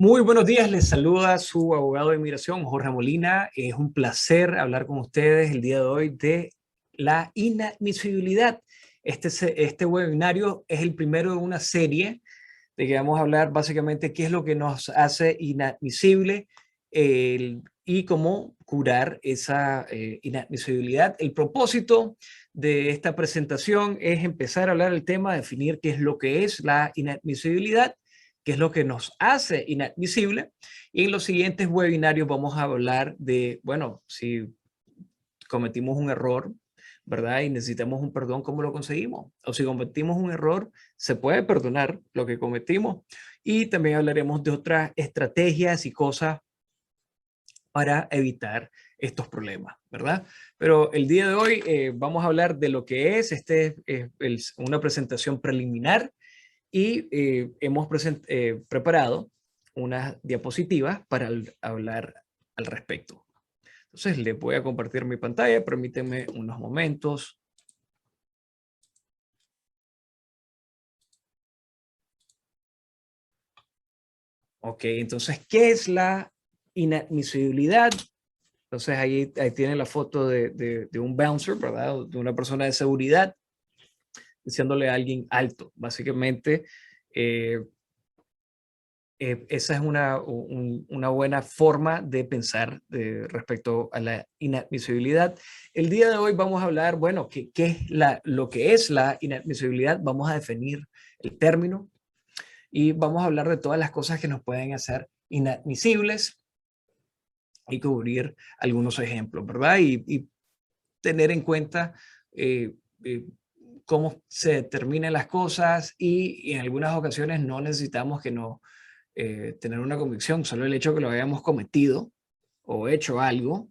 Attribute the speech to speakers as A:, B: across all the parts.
A: Muy buenos días, les saluda su abogado de inmigración, Jorge Molina. Es un placer hablar con ustedes el día de hoy de la inadmisibilidad. Este webinario es el primero de una serie de que vamos a hablar básicamente qué es lo que nos hace inadmisible y cómo curar esa inadmisibilidad. El propósito de esta presentación es empezar a hablar del tema, definir qué es lo que es la inadmisibilidad, qué es lo que nos hace inadmisible. Y en los siguientes webinarios vamos a hablar de, bueno, si cometimos un error, ¿verdad? Y necesitamos un perdón, ¿cómo lo conseguimos? O si cometimos un error, ¿se puede perdonar lo que cometimos? Y también hablaremos de otras estrategias y cosas para evitar estos problemas, ¿verdad? Pero el día de hoy vamos a hablar de lo que es, una presentación preliminar y hemos preparado unas diapositivas para hablar al respecto. Entonces les voy a compartir mi pantalla, permítanme unos momentos. Ok, entonces, ¿qué es la inadmisibilidad? Entonces ahí tienen la foto de un bouncer, ¿verdad? De una persona de seguridad diciéndole a alguien alto. Básicamente, eh, esa es una buena forma de pensar respecto a la inadmisibilidad. El día de hoy vamos a hablar, bueno, ¿qué es lo que es la inadmisibilidad? Vamos a definir el término y vamos a hablar de todas las cosas que nos pueden hacer inadmisibles y cubrir algunos ejemplos, ¿verdad? Y tener en cuenta eh, eh, cómo se determinan las cosas y en algunas ocasiones no necesitamos que no tener una convicción, solo el hecho de que lo hayamos cometido o hecho algo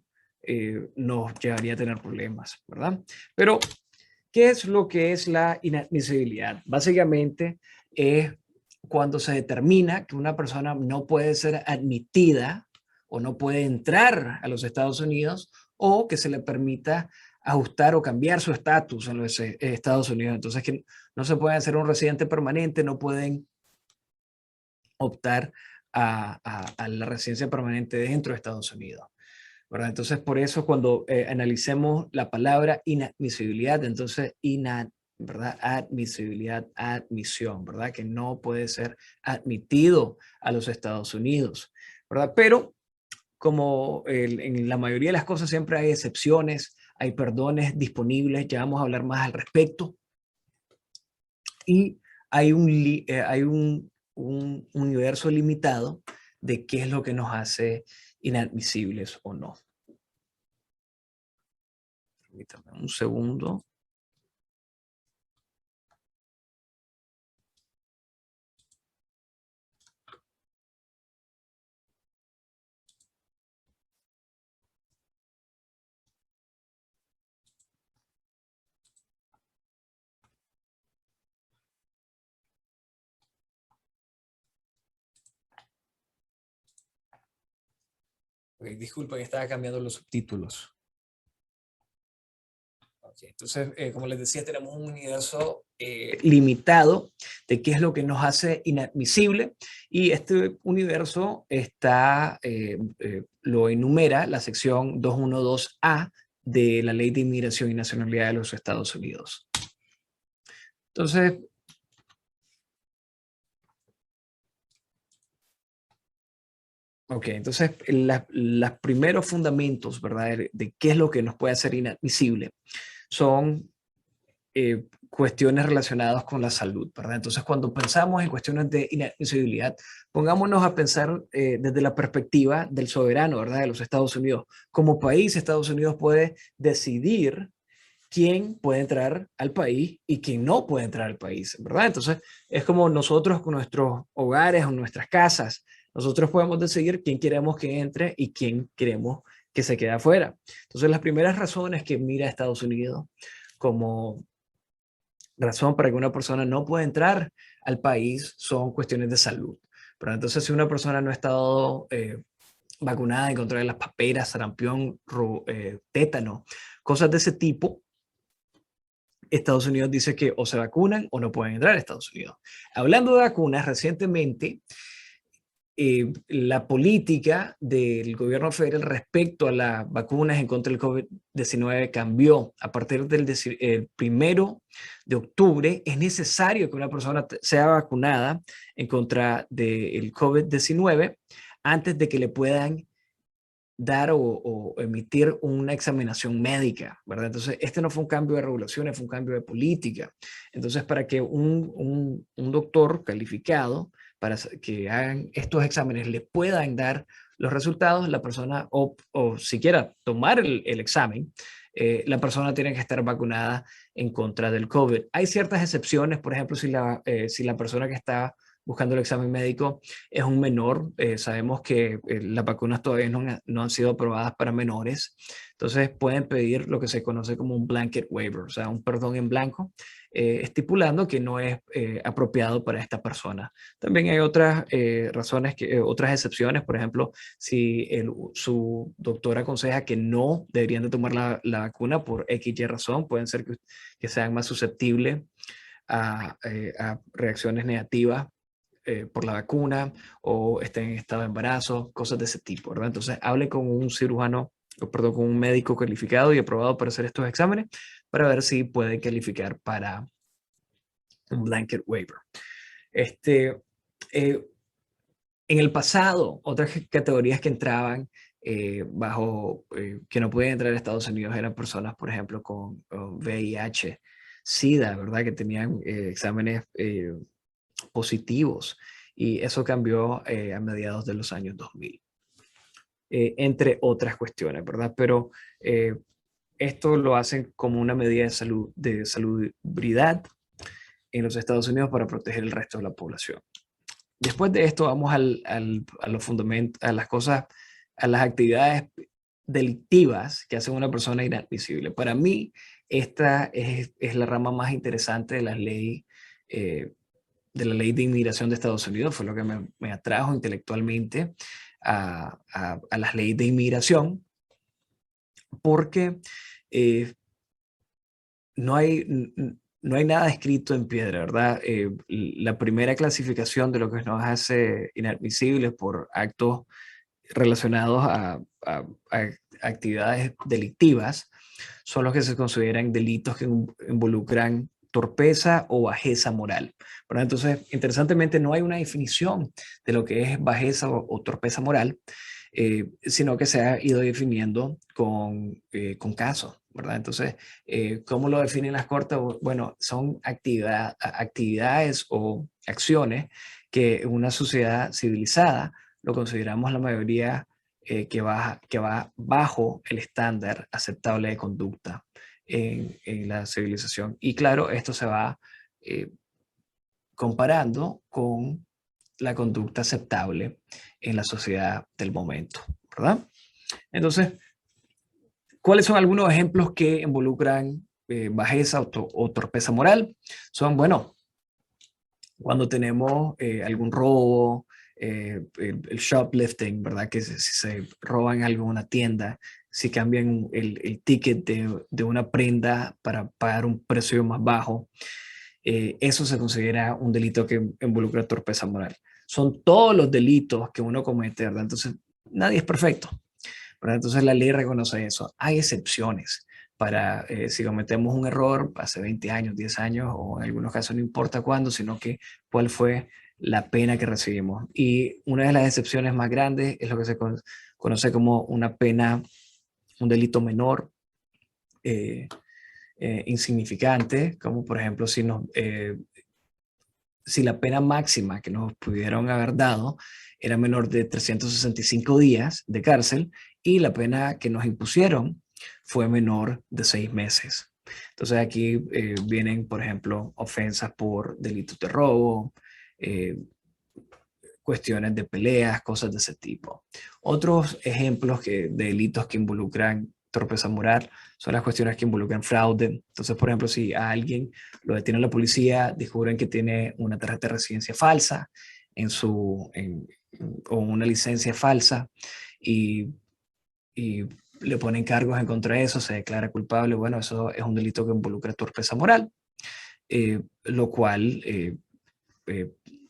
A: nos llevaría a tener problemas, ¿verdad? Pero, ¿qué es lo que es la inadmisibilidad? Básicamente es cuando se determina que una persona no puede ser admitida o no puede entrar a los Estados Unidos o que se le permita ajustar o cambiar su estatus en los Estados Unidos. Entonces, que no se pueden hacer un residente permanente, no pueden optar a la residencia permanente dentro de Estados Unidos, ¿verdad? Entonces, por eso cuando analicemos la palabra inadmisibilidad, entonces ¿verdad? Admisibilidad, admisión, ¿verdad? Que no puede ser admitido a los Estados Unidos, ¿verdad? Pero como en la mayoría de las cosas siempre hay excepciones, hay perdones disponibles, ya vamos a hablar más al respecto, y hay un universo limitado de qué es lo que nos hace inadmisibles o no. Permítame un segundo. Okay, disculpen, estaba cambiando los subtítulos. Okay, entonces, como les decía, tenemos un universo limitado de qué es lo que nos hace inadmisible y este universo lo enumera la sección 212A de la Ley de Inmigración y Nacionalidad de los Estados Unidos. Entonces, ok, entonces los primeros fundamentos, ¿verdad? De qué es lo que nos puede hacer inadmisible son cuestiones relacionadas con la salud, ¿verdad? Entonces, cuando pensamos en cuestiones de inadmisibilidad, pongámonos a pensar desde la perspectiva del soberano, ¿verdad? De los Estados Unidos. Como país, Estados Unidos puede decidir quién puede entrar al país y quién no puede entrar al país, ¿verdad? Entonces, es como nosotros con nuestros hogares o nuestras casas, nosotros podemos decidir quién queremos que entre y quién queremos que se quede afuera. Entonces, las primeras razones que mira Estados Unidos como razón para que una persona no pueda entrar al país son cuestiones de salud. Pero entonces, si una persona no ha estado vacunada en contra de las paperas, sarampión, tétano, cosas de ese tipo, Estados Unidos dice que o se vacunan o no pueden entrar a Estados Unidos. Hablando de vacunas, recientemente la política del gobierno federal respecto a las vacunas en contra del COVID-19 cambió. A partir del 1 de octubre es necesario que una persona sea vacunada en contra del COVID-19 antes de que le puedan dar o emitir una examinación médica, ¿verdad? Entonces, este no fue un cambio de regulaciones, fue un cambio de política. Entonces, para que un doctor calificado para que hagan estos exámenes le puedan dar los resultados, la persona, o siquiera tomar el examen, la persona tiene que estar vacunada en contra del COVID. Hay ciertas excepciones, por ejemplo, si la persona que está buscando el examen médico es un menor. Sabemos que las vacunas todavía no han sido aprobadas para menores. Entonces pueden pedir lo que se conoce como un blanket waiver, o sea, un perdón en blanco, estipulando que no es apropiado para esta persona. También hay otras razones, otras excepciones. Por ejemplo, si su doctor aconseja que no deberían de tomar la vacuna por X y razón, pueden ser que sean más susceptibles a reacciones negativas por la vacuna o estén en estado de embarazo, cosas de ese tipo, ¿verdad? Entonces, hable con un cirujano, perdón, con un médico calificado y aprobado para hacer estos exámenes para ver si puede calificar para un blanket waiver. Eh, en el pasado, otras categorías que entraban que no podían entrar a Estados Unidos eran personas, por ejemplo, con VIH, SIDA, ¿verdad? Que tenían exámenes positivos, y eso cambió a mediados de los años 2000, entre otras cuestiones, ¿verdad? Pero esto lo hacen como una medida de salubridad en los Estados Unidos para proteger el resto de la población. Después de esto vamos a los fundamentos, a las cosas, a las actividades delictivas que hacen una persona inadmisible. Para mí, esta es la rama más interesante de de la ley de inmigración de Estados Unidos. Fue lo que me atrajo intelectualmente a las leyes de inmigración, porque eh, no hay, no hay nada escrito en piedra, ¿verdad? La primera clasificación de lo que nos hace inadmisibles por actos relacionados a actividades delictivas son los que se consideran delitos que involucran torpeza o bajeza moral, ¿verdad? Entonces, interesantemente, no hay una definición de lo que es bajeza o torpeza moral, sino que se ha ido definiendo con casos, ¿verdad? Entonces, ¿cómo lo definen las cortes? Bueno, son actividades o acciones que en una sociedad civilizada lo consideramos la mayoría que va bajo el estándar aceptable de conducta en la civilización. Y claro, esto se va eh, comparando con la conducta aceptable en la sociedad del momento, ¿verdad? Entonces, ¿cuáles son algunos ejemplos que involucran bajeza o torpeza moral? Son, bueno, cuando tenemos algún robo, el shoplifting, ¿verdad? Que si se roban algo en una tienda, si cambian el ticket de una prenda para pagar un precio más bajo, eso se considera un delito que involucra torpeza moral. Son todos los delitos que uno comete, ¿verdad? Entonces, nadie es perfecto, ¿verdad? Entonces, la ley reconoce eso. Hay excepciones para si cometemos un error hace 20 años, 10 años, o en algunos casos no importa cuándo, sino que cuál fue la pena que recibimos. Y una de las excepciones más grandes es lo que se conoce como una pena, un delito menor, insignificante, como por ejemplo si la pena máxima que nos pudieron haber dado era menor de 365 días de cárcel y la pena que nos impusieron fue menor de 6 meses. Entonces aquí vienen, por ejemplo, ofensas por delitos de robo, eh, cuestiones de peleas, cosas de ese tipo. Otros ejemplos de delitos que involucran torpeza moral son las cuestiones que involucran fraude. Entonces, por ejemplo, si a alguien lo detiene la policía, descubren que tiene una tarjeta de residencia falsa o una licencia falsa y, y le ponen cargos en contra de eso, se declara culpable. Bueno, eso es un delito que involucra torpeza moral, lo cual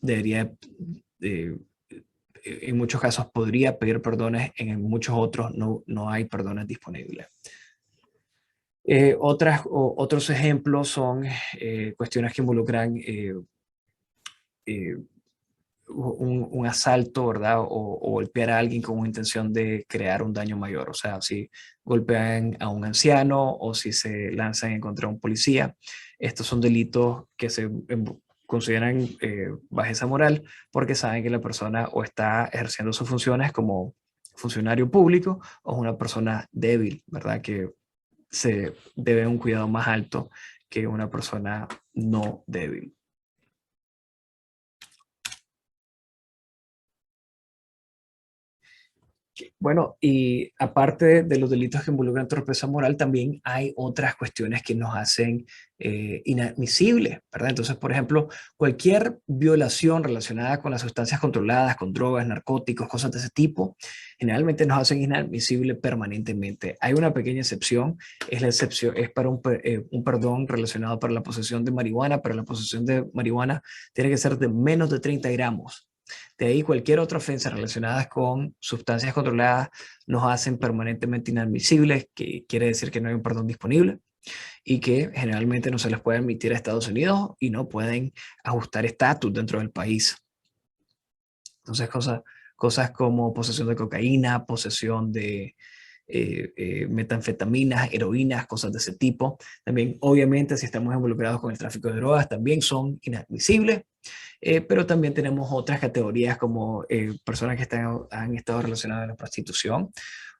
A: debería en muchos casos podría pedir perdones, en muchos otros no hay perdones disponibles. Otros ejemplos son cuestiones que involucran eh, un asalto, ¿verdad? O golpear a alguien con intención de crear un daño mayor. O sea, si golpean a un anciano o si se lanzan en contra de un policía. Estos son delitos que se consideran bajeza moral porque saben que la persona o está ejerciendo sus funciones como funcionario público o es una persona débil, ¿verdad? Que se debe un cuidado más alto que una persona no débil. Bueno, y aparte de los delitos que involucran torpeza moral, también hay otras cuestiones que nos hacen inadmisibles, ¿verdad? Entonces, por ejemplo, cualquier violación relacionada con las sustancias controladas, con drogas, narcóticos, cosas de ese tipo, generalmente nos hacen inadmisibles permanentemente. Hay una pequeña excepción, es la excepción, es para un perdón relacionado para la posesión de marihuana, pero la posesión de marihuana tiene que ser de menos de 30 gramos. De ahí cualquier otra ofensa relacionada con sustancias controladas nos hacen permanentemente inadmisibles, que quiere decir que no hay un perdón disponible y que generalmente no se les puede admitir a Estados Unidos y no pueden ajustar estatus dentro del país. Entonces cosas como posesión de cocaína, posesión de metanfetaminas, heroínas, cosas de ese tipo. También, obviamente, si estamos involucrados con el tráfico de drogas, también son inadmisibles. Pero también tenemos otras categorías como personas que han estado relacionadas en la prostitución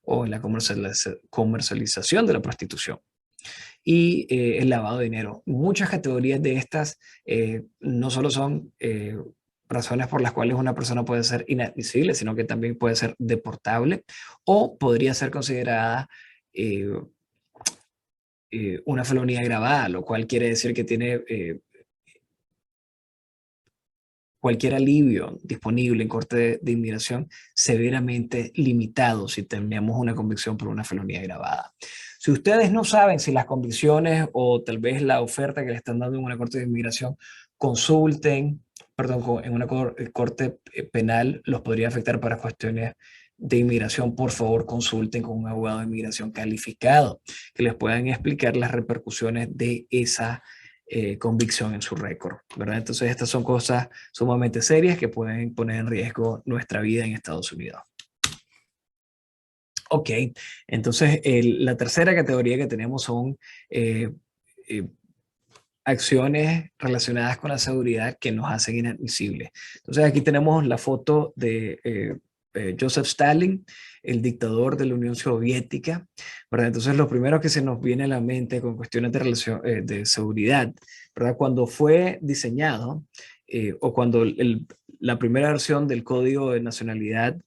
A: o en la comercialización de la prostitución y el lavado de dinero. Muchas categorías de estas no solo son razones por las cuales una persona puede ser inadmisible, sino que también puede ser deportable o podría ser considerada eh, una felonía agravada, lo cual quiere decir que tiene cualquier alivio disponible en corte de inmigración severamente limitado si tenemos una convicción por una felonía agravada. Si ustedes no saben si las convicciones o tal vez la oferta que le están dando en una corte de inmigración, consulten, perdón, en una corte penal los podría afectar para cuestiones de inmigración. Por favor, consulten con un abogado de inmigración calificado que les puedan explicar las repercusiones de esa convicción en su récord, ¿verdad? Entonces estas son cosas sumamente serias que pueden poner en riesgo nuestra vida en Estados Unidos. Ok, entonces la tercera categoría que tenemos son eh, eh, acciones relacionadas con la seguridad que nos hacen inadmisibles. Entonces aquí tenemos la foto de Joseph Stalin, el dictador de la Unión Soviética, ¿verdad? Entonces lo primero que se nos viene a la mente con cuestiones de, de seguridad, ¿verdad? Cuando fue diseñado o cuando la primera versión del Código de Nacionalidad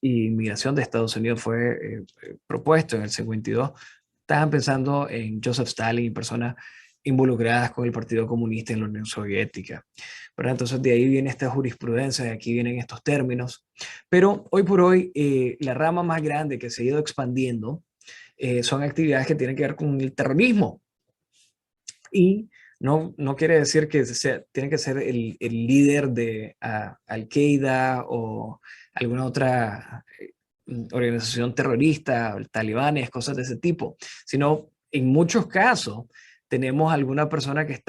A: y Migración de Estados Unidos fue propuesto en el 52, estaban pensando en Joseph Stalin y personas involucradas con el Partido Comunista en la Unión Soviética. ¿Verdad? Entonces de ahí viene esta jurisprudencia, de aquí vienen estos términos. Pero hoy por hoy la rama más grande que se ha ido expandiendo son actividades que tienen que ver con el terrorismo. Y no quiere decir que tiene que ser el líder de Al-Qaeda o alguna otra organización terrorista, talibanes, cosas de ese tipo, sino en muchos casos tenemos alguna persona que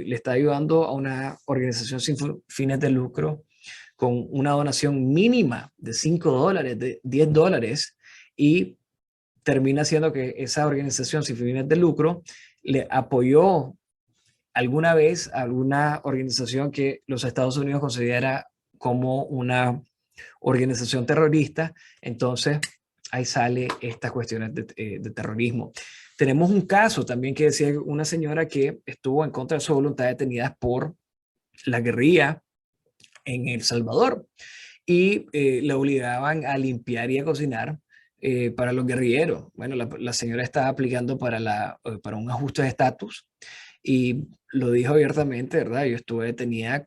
A: le está ayudando a una organización sin fines de lucro con una donación mínima de $5, de $10, y termina siendo que esa organización sin fines de lucro le apoyó alguna vez a alguna organización que los Estados Unidos considera como una organización terrorista. Entonces ahí sale estas cuestiones de terrorismo. Tenemos un caso también que decía una señora que estuvo en contra de su voluntad detenida por la guerrilla en El Salvador y la obligaban a limpiar y a cocinar para los guerrilleros. Bueno, la señora estaba aplicando para un ajuste de estatus y lo dijo abiertamente, ¿verdad? Yo estuve detenida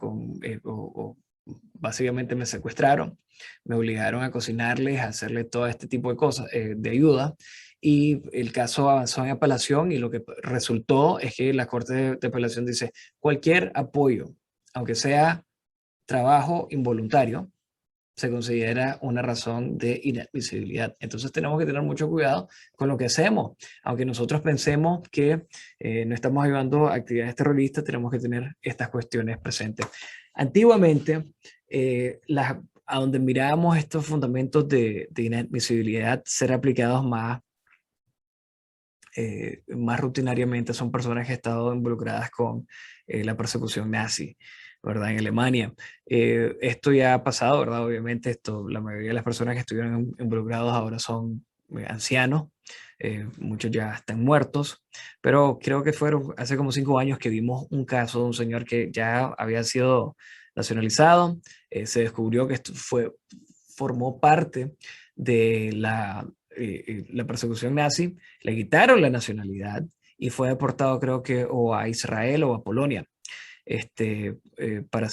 A: básicamente me secuestraron, me obligaron a cocinarles, a hacerle todo este tipo de cosas, de ayuda. Y el caso avanzó en apelación y lo que resultó es que la Corte de Apelación dice cualquier apoyo, aunque sea trabajo involuntario, se considera una razón de inadmisibilidad. Entonces tenemos que tener mucho cuidado con lo que hacemos. Aunque nosotros pensemos que no estamos ayudando a actividades terroristas, tenemos que tener estas cuestiones presentes. Antiguamente, a donde mirábamos estos fundamentos de inadmisibilidad ser aplicados más rutinariamente son personas que han estado involucradas con la persecución nazi, ¿verdad? En Alemania. Esto ya ha pasado, ¿verdad? Obviamente la mayoría de las personas que estuvieron involucrados ahora son ancianos, muchos ya están muertos, pero creo que fueron hace como 5 años que vimos un caso de un señor que ya había sido nacionalizado, se descubrió que formó parte de la persecución nazi, le quitaron la nacionalidad y fue deportado, creo que o a Israel o a Polonia, para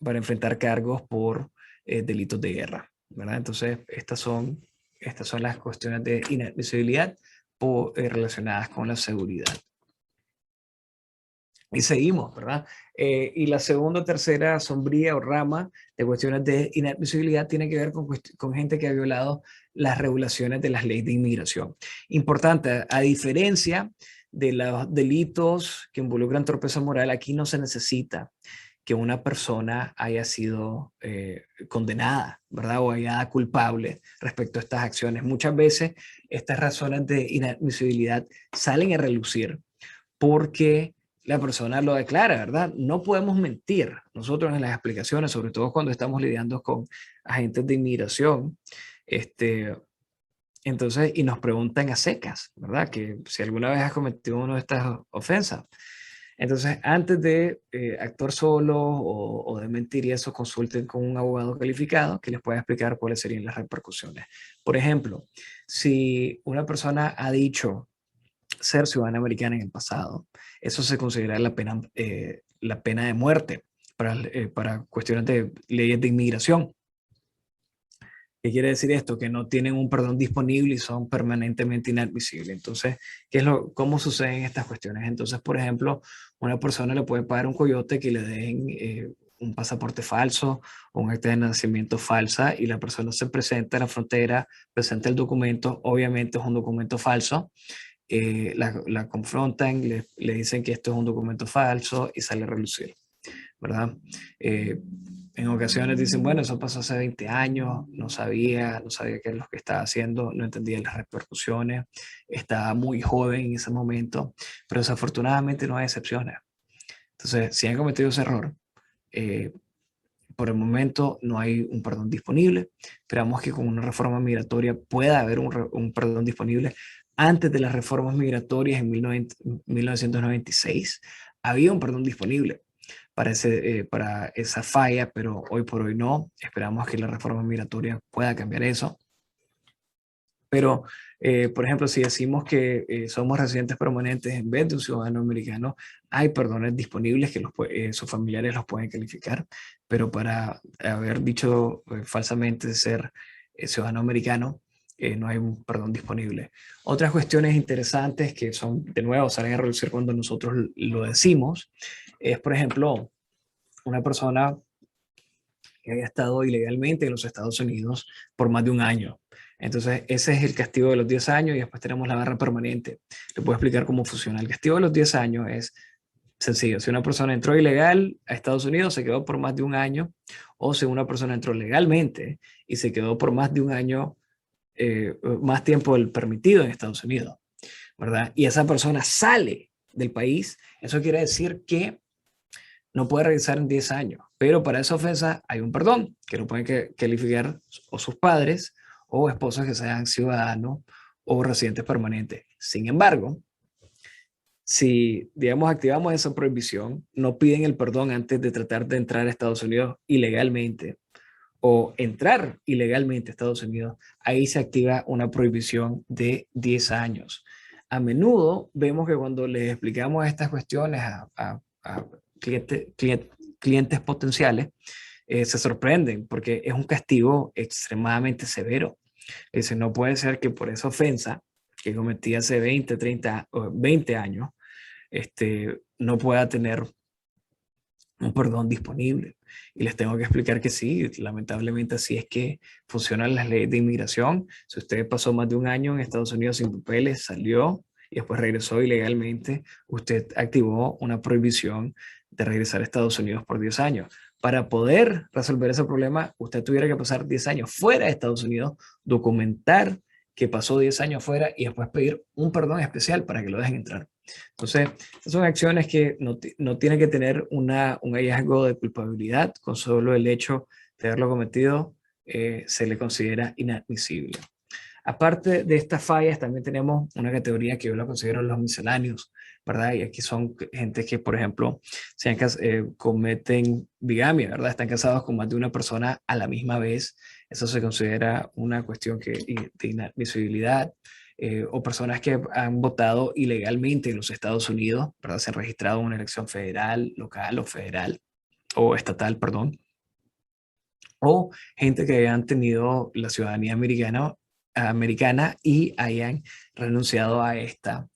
A: para enfrentar cargos por delitos de guerra, ¿verdad? Entonces, estas son las cuestiones de inadmisibilidad relacionadas con la seguridad. Y seguimos, ¿verdad? Y la segunda o tercera sombría o rama de cuestiones de inadmisibilidad tiene que ver con gente que ha violado las regulaciones de las leyes de inmigración. Importante, a diferencia de los delitos que involucran torpeza moral, aquí no se necesita que una persona haya sido condenada, ¿verdad? O haya culpable respecto a estas acciones. Muchas veces estas razones de inadmisibilidad salen a relucir porque la persona lo declara, ¿verdad? No podemos mentir nosotros en las explicaciones, sobre todo cuando estamos lidiando con agentes de inmigración, entonces, y nos preguntan a secas, ¿verdad? Que si alguna vez has cometido una de estas ofensas. Entonces, antes de actuar solo o de mentir y eso, consulten con un abogado calificado que les pueda explicar cuáles serían las repercusiones. Por ejemplo, si una persona ha dicho ser ciudadana americana en el pasado, eso se considera la pena de muerte para cuestiones de leyes de inmigración. ¿Qué quiere decir esto? Que no tienen un perdón disponible y son permanentemente inadmisibles. Entonces, ¿cómo suceden estas cuestiones? Entonces, por ejemplo, una persona le puede pagar un coyote que le den un pasaporte falso o un acta de nacimiento falsa y la persona se presenta en la frontera, presenta el documento, obviamente es un documento falso, la confrontan, le dicen que esto es un documento falso y sale a relucir, ¿verdad? En ocasiones dicen, bueno, eso pasó hace 20 años, no sabía qué es lo que estaba haciendo, no entendía las repercusiones, estaba muy joven en ese momento, pero desafortunadamente no hay excepciones. Entonces, si han cometido ese error, por el momento no hay un perdón disponible. Esperamos que con una reforma migratoria pueda haber un perdón disponible. Antes de las reformas migratorias en 1996 había un perdón disponible para esa falla, pero hoy por hoy no. Esperamos que la reforma migratoria pueda cambiar eso. Pero, por ejemplo, si decimos que somos residentes permanentes en vez de un ciudadano americano, hay perdones disponibles que sus familiares los pueden calificar, pero para haber dicho falsamente ser ciudadano americano, no hay un perdón disponible. Otras cuestiones interesantes que son, de nuevo, salen a relucir cuando nosotros lo decimos, es, por ejemplo, una persona que haya estado ilegalmente en los Estados Unidos por más de un año. Entonces, ese es el castigo de los 10 años y después tenemos la barra permanente. Le puedo explicar cómo funciona. El castigo de los 10 años es sencillo. Si una persona entró ilegal a Estados Unidos, se quedó por más de un año, o si una persona entró legalmente y se quedó por más de un año, más tiempo del permitido en Estados Unidos, ¿verdad? Y esa persona sale del país, eso quiere decir que no puede regresar en 10 años, pero para esa ofensa hay un perdón, que lo pueden calificar o sus padres o esposos que sean ciudadanos o residentes permanentes. Sin embargo, si, digamos, activamos esa prohibición, no piden el perdón antes de tratar de entrar a Estados Unidos ilegalmente o entrar ilegalmente a Estados Unidos, ahí se activa una prohibición de 10 años. A menudo vemos que cuando les explicamos estas cuestiones a clientes potenciales, se sorprenden porque es un castigo extremadamente severo. Dice, no puede ser que por esa ofensa que cometí hace 20, 30 o 20 años, no pueda tener un perdón disponible. Y les tengo que explicar que sí, lamentablemente así es que funcionan las leyes de inmigración. Si usted pasó más de un año en Estados Unidos sin papeles, salió y después regresó ilegalmente, usted activó una prohibición de regresar a Estados Unidos por 10 años. Para poder resolver ese problema, usted tuviera que pasar 10 años fuera de Estados Unidos, documentar que pasó 10 años fuera y después pedir un perdón especial para que lo dejen entrar. Entonces, son acciones que no tienen que tener un hallazgo de culpabilidad, con solo el hecho de haberlo cometido, se le considera inadmisible. Aparte de estas fallas, también tenemos una categoría que yo la considero los misceláneos, ¿verdad? Y aquí son gente que, por ejemplo, cometen bigamia, ¿verdad? Están casados con más de una persona a la misma vez. Eso se considera una cuestión de inadmisibilidad. O personas que han votado ilegalmente en los Estados Unidos, ¿verdad? Se han registrado en una elección federal, local o federal, o estatal, perdón. O gente que hayan tenido la ciudadanía americana y hayan renunciado a esta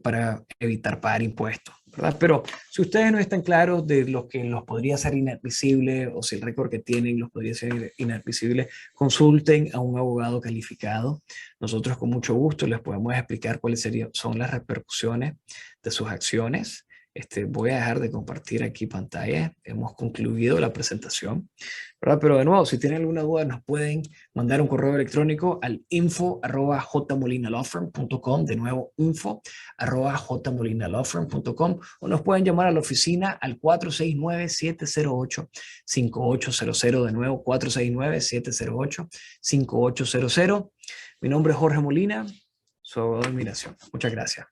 A: para evitar pagar impuestos, ¿verdad? Pero si ustedes no están claros de lo que los podría ser inadmisible o si el récord que tienen los podría ser inadmisible, consulten a un abogado calificado. Nosotros con mucho gusto les podemos explicar cuáles son las repercusiones de sus acciones. Voy a dejar de compartir aquí pantalla. Hemos concluido la presentación, ¿verdad? Pero de nuevo, si tienen alguna duda, nos pueden mandar un correo electrónico al info@jmolinalawfirm.com. De nuevo, info@jmolinalawfirm.com, o nos pueden llamar a la oficina al 469-708-5800. De nuevo, 469-708-5800. Mi nombre es Jorge Molina, su abogado de inmigración. Muchas gracias.